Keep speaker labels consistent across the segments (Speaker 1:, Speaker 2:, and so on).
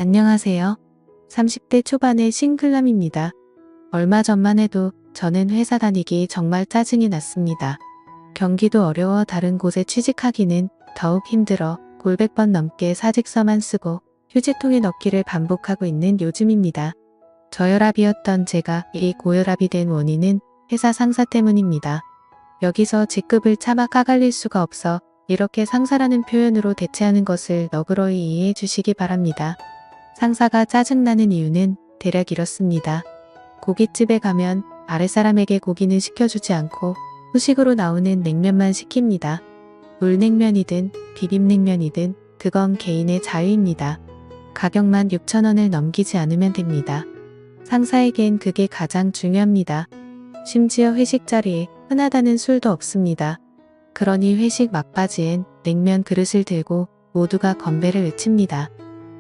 Speaker 1: 안녕하세요. 30대 초반의 싱글남입니다. 얼마 전만 해도 저는 회사 다니기 정말 짜증이 났습니다. 경기도 어려워 다른 곳에 취직하기는 더욱 힘들어 골백 번 넘게 사직서만 쓰고 휴지통에 넣기를 반복하고 있는 요즘입니다. 저혈압이었던 제가 이 고혈압이 된 원인은 회사 상사 때문입니다. 여기서 직급을 차마 까갈릴 수가 없어 이렇게 상사라는 표현으로 대체하는 것을 너그러이 이해해 주시기 바랍니다. 상사가 짜증나는 이유는 대략 이렇습니다. 고깃집에 가면 아랫사람에게 고기는 시켜주지 않고 후식으로 나오는 냉면만 시킵니다. 물냉면이든 비빔냉면이든 그건 개인의 자유입니다. 가격만 6,000원을 넘기지 않으면 됩니다. 상사에겐 그게 가장 중요합니다. 심지어 회식 자리에 흔하다는 술도 없습니다. 그러니 회식 막바지엔 냉면 그릇을 들고 모두가 건배를 외칩니다.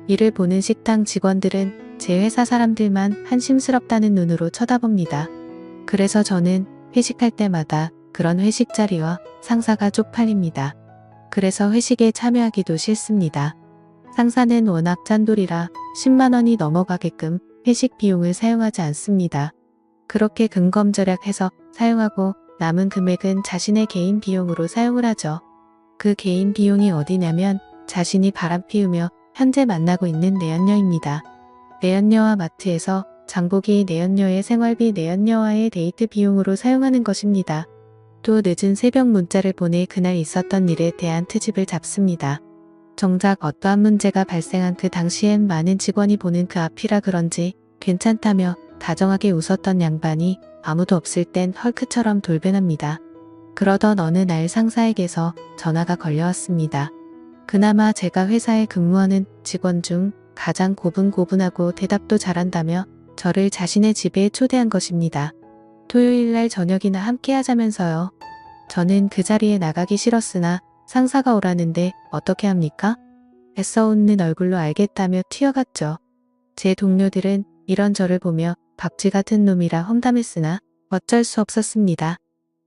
Speaker 1: 이를 보는 식당 직원들은 제 회사 사람들만 한심스럽다는 눈으로 쳐다봅니다. 그래서 저는 회식할 때마다 그런 회식 자리와 상사가 쪽팔립니다. 그래서 회식에 참여하기도 싫습니다. 상사는 워낙 짠돌이라 10만 원이 넘어가게끔 회식 비용을 사용하지 않습니다. 그렇게 근검절약해서 사용하고 남은 금액은 자신의 개인 비용으로 사용을 하죠. 그 개인 비용이 어디냐면 자신이 바람 피우며 현재 만나고 있는 내연녀입니다. 내연녀와 마트에서 장보기 내연녀의 생활비 내연녀와의 데이트 비용으로 사용하는 것입니다. 또 늦은 새벽 문자를 보내 그날 있었던 일에 대한 트집을 잡습니다. 정작 어떠한 문제가 발생한 그 당시엔 많은 직원이 보는 그 앞이라 그런지 괜찮다며 다정하게 웃었던 양반이 아무도 없을 땐 헐크처럼 돌변합니다. 그러던 어느 날 상사에게서 전화가 걸려왔습니다. 그나마 제가 회사에 근무하는 직원 중 가장 고분고분하고 대답도 잘한다며 저를 자신의 집에 초대한 것입니다. 토요일날 저녁이나 함께 하자면서요. 저는 그 자리에 나가기 싫었으나 상사가 오라는데 어떻게 합니까? 애써 웃는 얼굴로 알겠다며 튀어갔죠. 제 동료들은 이런 저를 보며 박쥐 같은 놈이라 험담했으나 어쩔 수 없었습니다.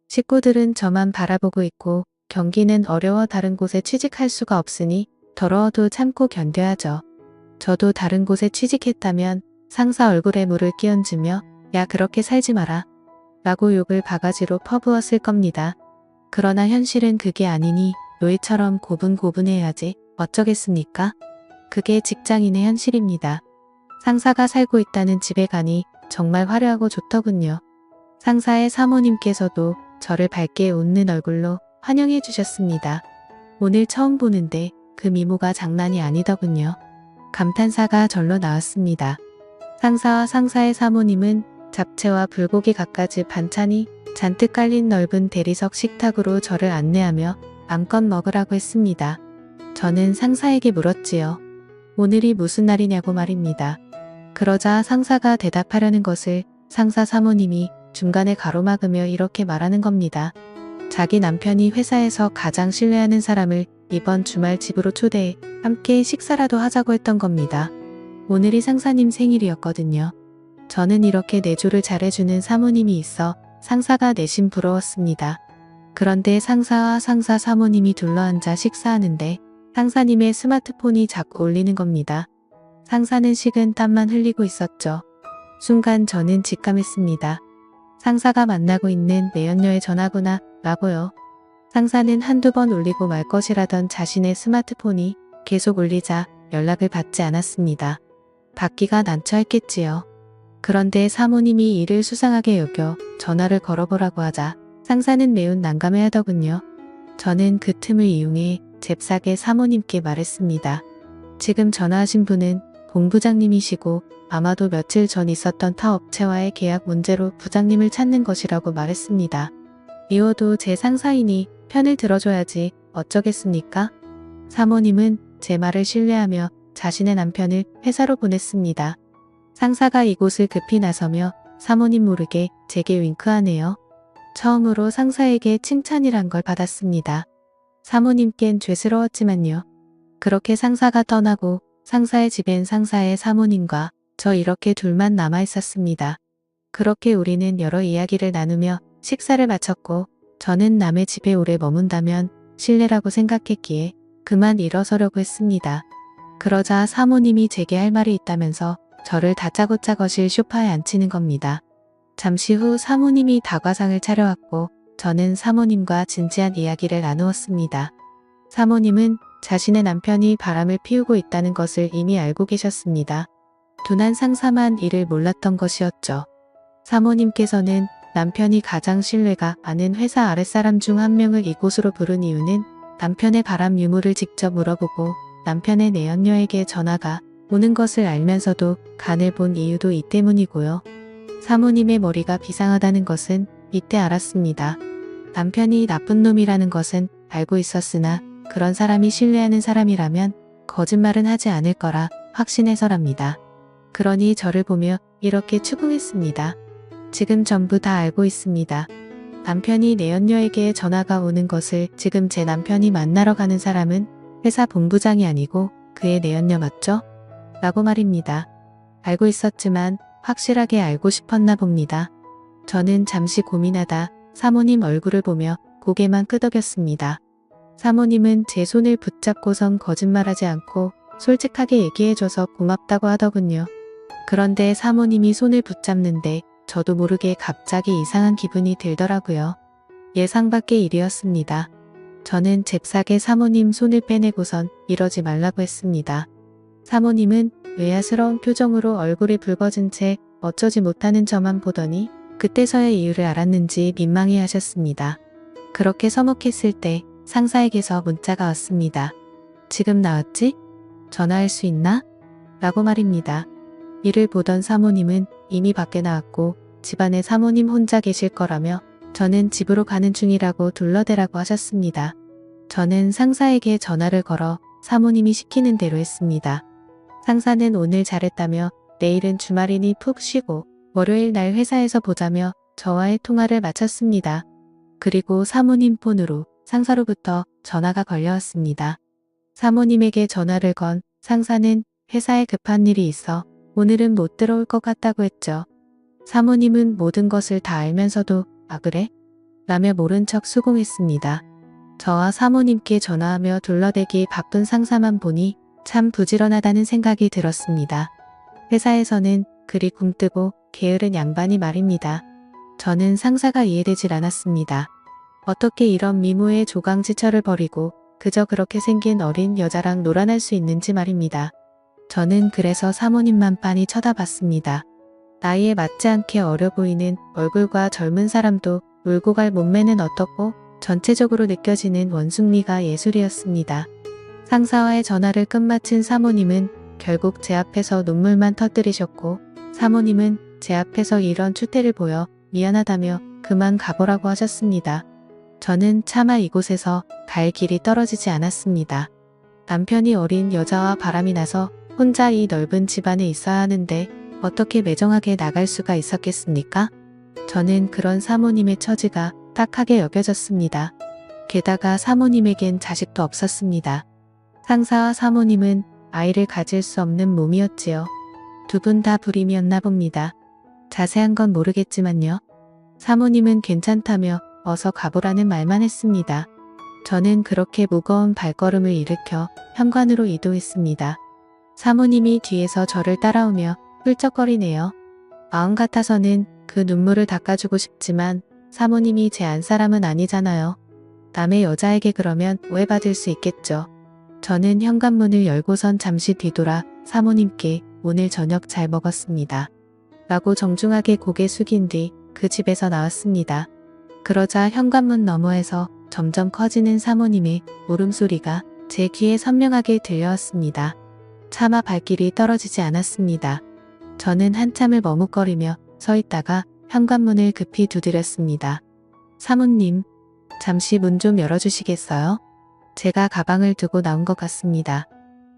Speaker 1: 식구들은 저만 바라보고 있고 경기는 어려워 다른 곳에 취직할 수가 없으니 더러워도 참고 견뎌야죠. 저도 다른 곳에 취직했다면 상사 얼굴에 물을 끼얹으며 야 그렇게 살지 마라 라고 욕을 바가지로 퍼부었을 겁니다. 그러나 현실은 그게 아니니 노예처럼 고분고분해야지 어쩌겠습니까? 그게 직장인의 현실입니다. 상사가 살고 있다는 집에 가니 정말 화려하고 좋더군요. 상사의 사모님께서도 저를 밝게 웃는 얼굴로 환영해 주셨습니다. 오늘 처음 보는데 그 미모가 장난이 아니더군요. 감탄사가 절로 나왔습니다. 상사와 상사의 사모님은 잡채와 불고기 갖가지 반찬이 잔뜩 깔린 넓은 대리석 식탁으로 저를 안내하며 맘껏 먹으라고 했습니다. 저는 상사에게 물었지요. 오늘이 무슨 날이냐고 말입니다. 그러자 상사가 대답하려는 것을 상사 사모님이 중간에 가로막으며 이렇게 말하는 겁니다. 자기 남편이 회사에서 가장 신뢰하는 사람을 이번 주말 집으로 초대해 함께 식사라도 하자고 했던 겁니다. 오늘이 상사님 생일이었거든요. 저는 이렇게 내조를 잘해주는 사모님이 있어 상사가 내심 부러웠습니다. 그런데 상사와 상사 사모님이 둘러앉아 식사하는데 상사님의 스마트폰이 자꾸 울리는 겁니다. 상사는 식은 땀만 흘리고 있었죠. 순간 저는 직감했습니다. 상사가 만나고 있는 내연녀의 전화구나 라고요. 상사는 한두 번 울리고 말 것이라던 자신의 스마트폰이 계속 울리자 연락을 받지 않았습니다. 받기가 난처했겠지요. 그런데 사모님이 이를 수상하게 여겨 전화를 걸어보라고 하자 상사는 매우 난감해하더군요. 저는 그 틈을 이용해 잽싸게 사모님께 말했습니다. 지금 전화하신 분은 본부장님이시고 아마도 며칠 전 있었던 타 업체와의 계약 문제로 부장님을 찾는 것이라고 말했습니다. 미워도 제 상사이니 편을 들어줘야지 어쩌겠습니까? 사모님은 제 말을 신뢰하며 자신의 남편을 회사로 보냈습니다. 상사가 이곳을 급히 나서며 사모님 모르게 제게 윙크하네요. 처음으로 상사에게 칭찬이란 걸 받았습니다. 사모님께는 죄스러웠지만요. 그렇게 상사가 떠나고 상사의 집엔 상사의 사모님과 저 이렇게 둘만 남아 있었습니다. 그렇게 우리는 여러 이야기를 나누며 식사를 마쳤고 저는 남의 집에 오래 머문다면 실례라고 생각했기에 그만 일어서려고 했습니다. 그러자 사모님이 제게 할 말이 있다면서 저를 다짜고짜 거실 소파에 앉히는 겁니다. 잠시 후 사모님이 다과상을 차려왔고 저는 사모님과 진지한 이야기를 나누었습니다. 사모님은 자신의 남편이 바람을 피우고 있다는 것을 이미 알고 계셨습니다. 둔한 상사만 이를 몰랐던 것이었죠. 사모님께서는 남편이 가장 신뢰가 가는 회사 아랫사람 중 한 명을 이곳으로 부른 이유는 남편의 바람 유무를 직접 물어보고 남편의 내연녀에게 전화가 오는 것을 알면서도 간을 본 이유도 이 때문이고요. 사모님의 머리가 비상하다는 것은 이때 알았습니다. 남편이 나쁜 놈이라는 것은 알고 있었으나 그런 사람이 신뢰하는 사람이라면 거짓말은 하지 않을 거라 확신해서랍니다. 그러니 저를 보며 이렇게 추궁했습니다. 지금 전부 다 알고 있습니다. 남편이 내연녀에게 전화가 오는 것을 지금 제 남편이 만나러 가는 사람은 회사 본부장이 아니고 그의 내연녀 맞죠? 라고 말입니다. 알고 있었지만 확실하게 알고 싶었나 봅니다. 저는 잠시 고민하다 사모님 얼굴을 보며 고개만 끄덕였습니다. 사모님은 제 손을 붙잡고선 거짓말하지 않고 솔직하게 얘기해줘서 고맙다고 하더군요. 그런데 사모님이 손을 붙잡는데 저도 모르게 갑자기 이상한 기분이 들더라고요. 예상 밖의 일이었습니다. 저는 잽싸게 사모님 손을 빼내고선 이러지 말라고 했습니다. 사모님은 외야스러운 표정으로 얼굴이 붉어진 채 어쩌지 못하는 저만 보더니 그때서야 이유를 알았는지 민망해 하셨습니다. 그렇게 서먹했을 때 상사에게서 문자가 왔습니다. 지금 나왔지? 전화할 수 있나? 라고 말입니다. 이를 보던 사모님은 이미 밖에 나왔고 집안에 사모님 혼자 계실 거라며 저는 집으로 가는 중이라고 둘러대라고 하셨습니다. 저는 상사에게 전화를 걸어 사모님이 시키는 대로 했습니다. 상사는 오늘 잘했다며 내일은 주말이니 푹 쉬고 월요일 날 회사에서 보자며 저와의 통화를 마쳤습니다. 그리고 사모님 폰으로 상사로부터 전화가 걸려왔습니다. 사모님에게 전화를 건 상사는 회사에 급한 일이 있어 오늘은 못 들어올 것 같다고 했죠. 사모님은 모든 것을 다 알면서도 아 그래? 라며 모른 척 수긍했습니다. 저와 사모님께 전화하며 둘러대기 바쁜 상사만 보니 참 부지런하다는 생각이 들었습니다. 회사에서는 그리 굼뜨고 게으른 양반이 말입니다. 저는 상사가 이해되질 않았습니다. 어떻게 이런 미모의 조강지처를 버리고 그저 그렇게 생긴 어린 여자랑 놀아날 수 있는지 말입니다. 저는 그래서 사모님만 빤히 쳐다봤습니다. 나이에 맞지 않게 어려 보이는 얼굴과 젊은 사람도 울고 갈 몸매는 어떻고 전체적으로 느껴지는 원숭미가 예술이었습니다. 상사와의 전화를 끝마친 사모님은 결국 제 앞에서 눈물만 터뜨리셨고 사모님은 제 앞에서 이런 추태를 보여 미안하다며 그만 가보라고 하셨습니다. 저는 차마 이곳에서 갈 길이 떨어지지 않았습니다. 남편이 어린 여자와 바람이 나서 혼자 이 넓은 집안에 있어야 하는데 어떻게 매정하게 나갈 수가 있었겠습니까? 저는 그런 사모님의 처지가 딱하게 여겨졌습니다. 게다가 사모님에겐 자식도 없었습니다. 상사와 사모님은 아이를 가질 수 없는 몸이었지요. 두 분 다 불임이었나 봅니다. 자세한 건 모르겠지만요. 사모님은 괜찮다며 어서 가보라는 말만 했습니다. 저는 그렇게 무거운 발걸음을 일으켜 현관으로 이동했습니다. 사모님이 뒤에서 저를 따라오며 훌쩍거리네요. 마음 같아서는 그 눈물을 닦아주고 싶지만 사모님이 제 안사람은 아니잖아요. 남의 여자에게 그러면 오해받을 수 있겠죠. 저는 현관문을 열고선 잠시 뒤돌아 사모님께 오늘 저녁 잘 먹었습니다. 라고 정중하게 고개 숙인 뒤 그 집에서 나왔습니다. 그러자 현관문 너머에서 점점 커지는 사모님의 울음소리가 제 귀에 선명하게 들려왔습니다. 차마 발길이 떨어지지 않았습니다. 저는 한참을 머뭇거리며 서 있다가 현관문을 급히 두드렸습니다. 사모님, 잠시 문 좀 열어주시겠어요? 제가 가방을 두고 나온 것 같습니다.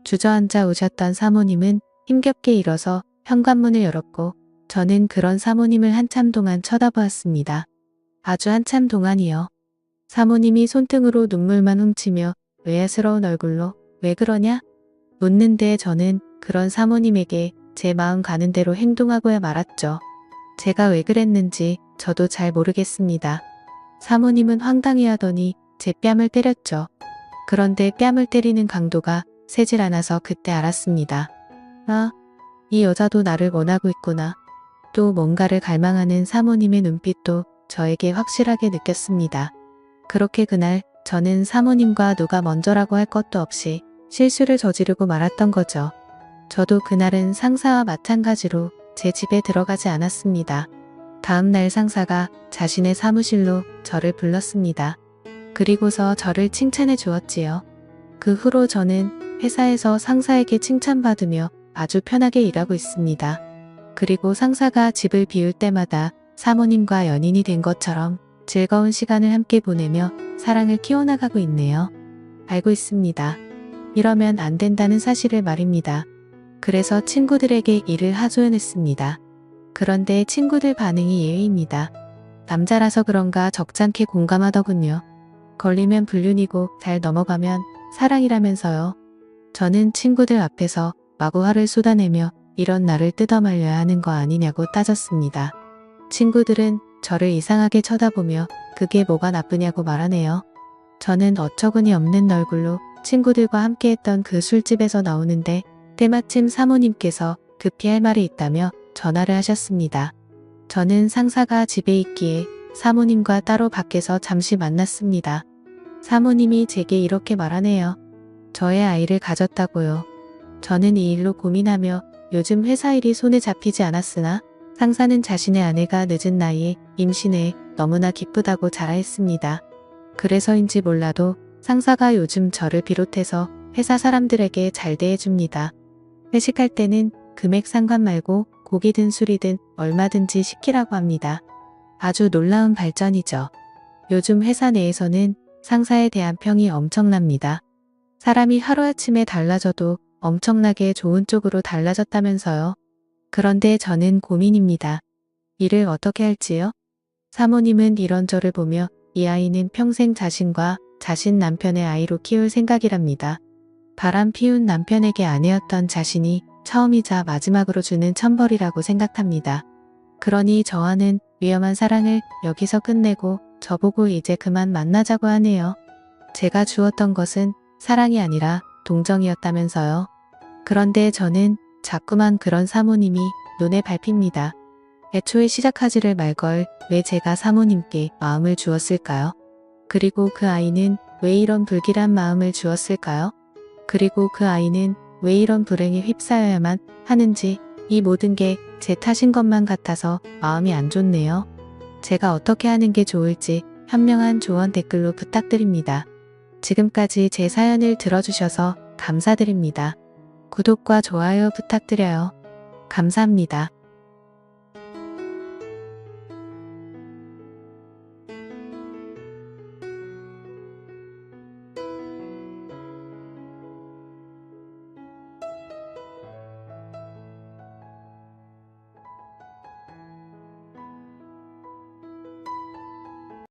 Speaker 1: 주저앉아 오셨던 사모님은 힘겹게 일어서 현관문을 열었고 저는 그런 사모님을 한참 동안 쳐다보았습니다. 아주 한참 동안이요. 사모님이 손등으로 눈물만 훔치며 외야스러운 얼굴로 왜 그러냐? 묻는데 저는 그런 사모님에게 제 마음 가는 대로 행동하고야 말았죠. 제가 왜 그랬는지 저도 잘 모르겠습니다. 사모님은 황당해하더니 제 뺨을 때렸죠. 그런데 뺨을 때리는 강도가 새질 않아서 그때 알았습니다. 아, 이 여자도 나를 원하고 있구나. 또 뭔가를 갈망하는 사모님의 눈빛도 저에게 확실하게 느꼈습니다. 그렇게 그날 저는 사모님과 누가 먼저라고 할 것도 없이 실수를 저지르고 말았던 거죠. 저도 그날은 상사와 마찬가지로 제 집에 들어가지 않았습니다. 다음 날 상사가 자신의 사무실로 저를 불렀습니다. 그리고서 저를 칭찬해 주었지요. 그 후로 저는 회사에서 상사에게 칭찬받으며 아주 편하게 일하고 있습니다. 그리고 상사가 집을 비울 때마다 사모님과 연인이 된 것처럼 즐거운 시간을 함께 보내며 사랑을 키워나가고 있네요. 알고 있습니다. 이러면 안 된다는 사실을 말입니다. 그래서 친구들에게 이를 하소연했습니다. 그런데 친구들 반응이 예외입니다. 남자라서 그런가 적잖게 공감하더군요. 걸리면 불륜이고 잘 넘어가면 사랑이라면서요. 저는 친구들 앞에서 마구 화를 쏟아내며 이런 나를 뜯어말려야 하는 거 아니냐고 따졌습니다. 친구들은 저를 이상하게 쳐다보며 그게 뭐가 나쁘냐고 말하네요. 저는 어처구니 없는 얼굴로 친구들과 함께했던 그 술집에서 나오는데 때마침 사모님께서 급히 할 말이 있다며 전화를 하셨습니다. 저는 상사가 집에 있기에 사모님과 따로 밖에서 잠시 만났습니다. 사모님이 제게 이렇게 말하네요. 저의 아이를 가졌다고요. 저는 이 일로 고민하며 요즘 회사 일이 손에 잡히지 않았으나 상사는 자신의 아내가 늦은 나이에 임신해 너무나 기쁘다고 자라했습니다. 그래서인지 몰라도 상사가 요즘 저를 비롯해서 회사 사람들에게 잘 대해줍니다. 회식할 때는 금액 상관 말고 고기든 술이든 얼마든지 시키라고 합니다. 아주 놀라운 발전이죠. 요즘 회사 내에서는 상사에 대한 평이 엄청납니다. 사람이 하루아침에 달라져도 엄청나게 좋은 쪽으로 달라졌다면서요. 그런데 저는 고민입니다. 일을 어떻게 할지요? 사모님은 이런 저를 보며 이 아이는 평생 자신과 자신 남편의 아이로 키울 생각이랍니다. 바람 피운 남편에게 아내였던 자신이 처음이자 마지막으로 주는 천벌이라고 생각합니다. 그러니 저와는 위험한 사랑을 여기서 끝내고 저보고 이제 그만 만나자고 하네요. 제가 주었던 것은 사랑이 아니라 동정이었다면서요. 그런데 저는 자꾸만 그런 사모님이 눈에 밟힙니다. 애초에 시작하지를 말걸 왜 제가 사모님께 마음을 주었을까요? 그리고 그 아이는 왜 이런 불길한 마음을 주었을까요? 그리고 그 아이는 왜 이런 불행에 휩싸여야만 하는지 이 모든 게 제 탓인 것만 같아서 마음이 안 좋네요. 제가 어떻게 하는 게 좋을지 현명한 조언 댓글로 부탁드립니다. 지금까지 제 사연을 들어주셔서 감사드립니다. 구독과 좋아요 부탁드려요. 감사합니다.